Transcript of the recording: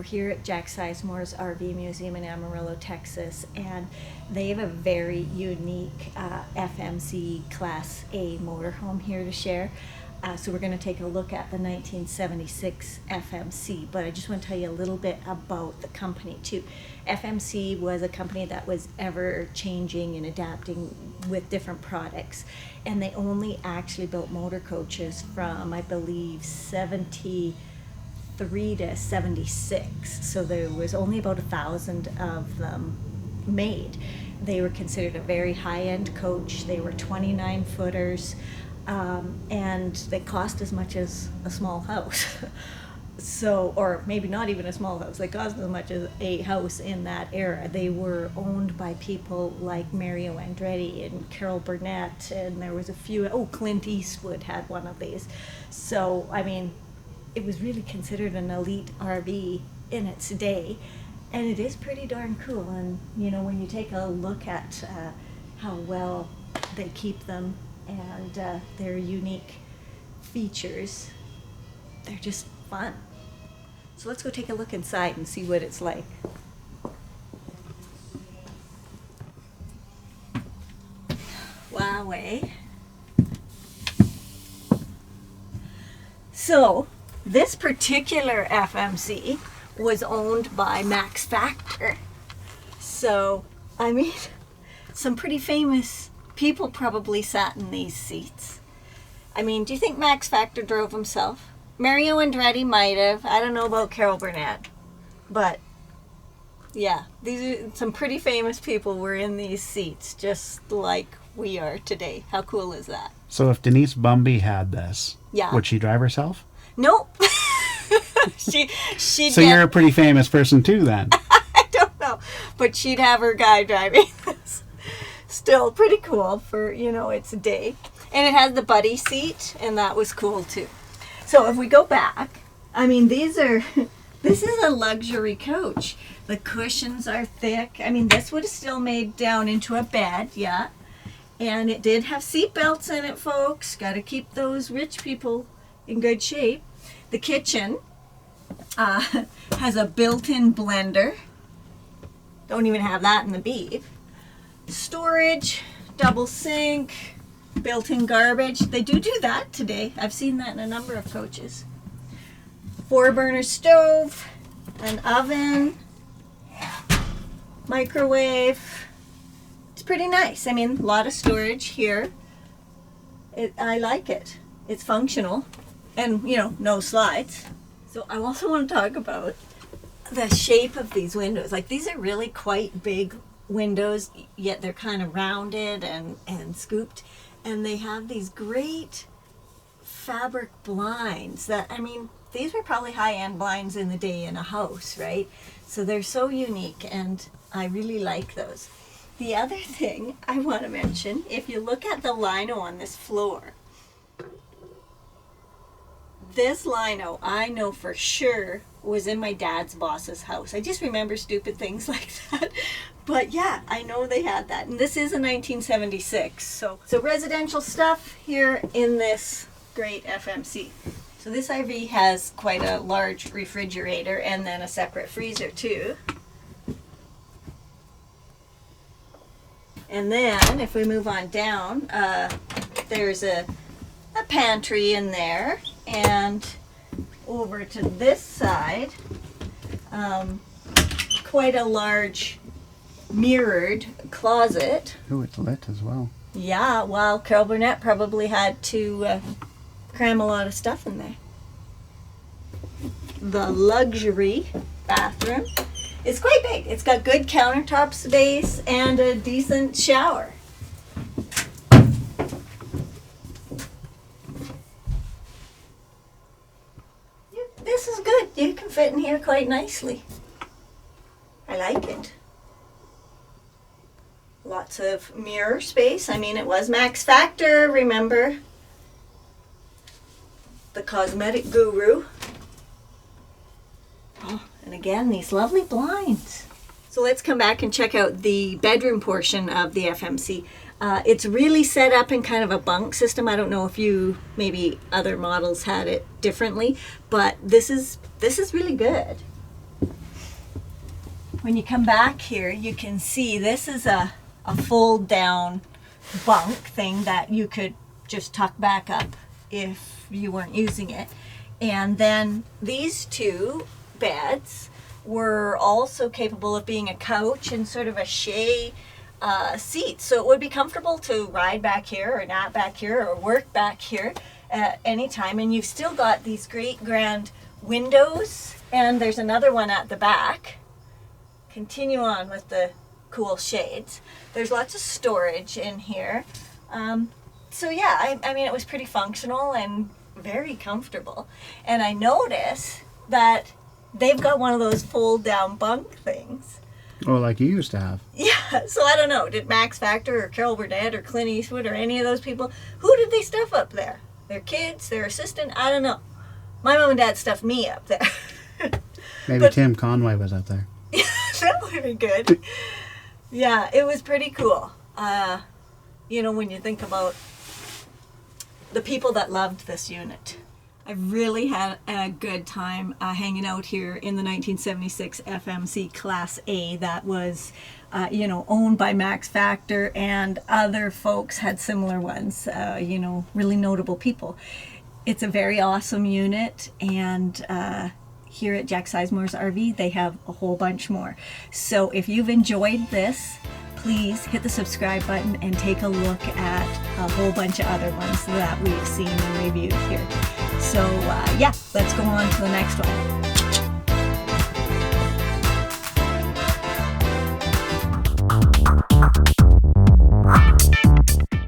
Here at Jack Seismore's RV Museum in Amarillo, Texas, and they have a very unique FMC Class A motorhome here to share. So we're going to take a look at the 1976 FMC, but I just want to tell you a little bit about the company too. FMC was a company that was ever changing and adapting with different products, and they only actually built motor coaches from, I believe, 73 to 76, so there was only about 1,000 of them made. They were considered a very high-end coach. They were 29 footers, and they cost as much as a small house. So, or maybe not even a small house, they cost as much as a house in that era. They were owned by people like Mario Andretti and Carol Burnett, and there was a few, Clint Eastwood had one of these. So, I mean, it was really considered an elite RV in its day, and it is pretty darn cool. And you know, when you take a look at how well they keep them and their unique features, they're just fun. So let's go take a look inside and see what it's like. Wowee. So this particular FMC was owned by Max Factor. So, I mean, some pretty famous people probably sat in these seats. I mean, do you think Max Factor drove himself? Mario Andretti might have. I don't know about Carol Burnett. But, yeah, these are some pretty famous people were in these seats, just like we are today. How cool is that? So if Denise Bumby had this, yeah, would she drive herself? Nope. she So you're a pretty famous person too then. I don't know, but she'd have her guy driving this. Still pretty cool for, you know, its a day. And it has the buddy seat, and that was cool too. So if we go back, I mean, this is a luxury coach. The cushions are thick. I mean, this would have still made down into a bed, yeah. And it did have seat belts in it, folks. Got to keep those rich people in good shape. The kitchen has a built-in blender. Don't even have that in the Beef. Storage, double sink, built-in garbage. They do that today. I've seen that in a number of coaches. 4-burner stove, an oven, microwave. It's pretty nice. I mean, a lot of storage here. I like it. It's functional. And, you know, no slides. So I also want to talk about the shape of these windows. Like, these are really quite big windows, yet they're kind of rounded and scooped. And they have these great fabric blinds that, I mean, these were probably high-end blinds in the day in a house, right? So they're so unique, and I really like those. The other thing I want to mention, if you look at the lino on this floor, this lino, I know for sure, was in my dad's boss's house. I just remember stupid things like that. But yeah, I know they had that. And this is a 1976. So residential stuff here in this great FMC. So this RV has quite a large refrigerator and then a separate freezer too. And then if we move on down, there's a pantry in there. And over to this side, quite a large mirrored closet. Oh, it's lit as well. Yeah, well, Carol Burnett probably had to cram a lot of stuff in there. The luxury bathroom is quite big. It's got good countertop space and a decent shower. this is good. You can fit in here quite nicely. I like it. Lots of mirror space. I mean, it was Max Factor, remember? The cosmetic guru. Oh, and again, these lovely blinds. So let's come back and check out the bedroom portion of the FMC. It's really set up in kind of a bunk system. I don't know if maybe other models had it differently, but this is really good. When you come back here, you can see this is a fold down bunk thing that you could just tuck back up if you weren't using it. And then these two beds were also capable of being a couch and sort of a chaise seat. So it would be comfortable to ride back here or nap back here or work back here at any time. And you've still got these great grand windows, and there's another one at the back. Continue on with the cool shades. There's lots of storage in here. So yeah, I mean, it was pretty functional and very comfortable. And I notice that they've got one of those fold down bunk things. Oh, like you used to have. Yeah, so I don't know, did Max Factor or Carol Burnett or Clint Eastwood or any of those people, who did they stuff up there? Their kids, their assistant? I don't know. My mom and dad stuffed me up there. Maybe Tim Conway was up there. That would be good. Yeah, it was pretty cool. You know, when you think about the people that loved this unit. I really had a good time hanging out here in the 1976 FMC Class A that was, you know, owned by Max Factor, and other folks had similar ones, you know, really notable people. It's a very awesome unit, and here at Jack Sizemore's RV, they have a whole bunch more. So if you've enjoyed this, please hit the subscribe button and take a look at a whole bunch of other ones that we've seen and reviewed here. So yeah, let's go on to the next one.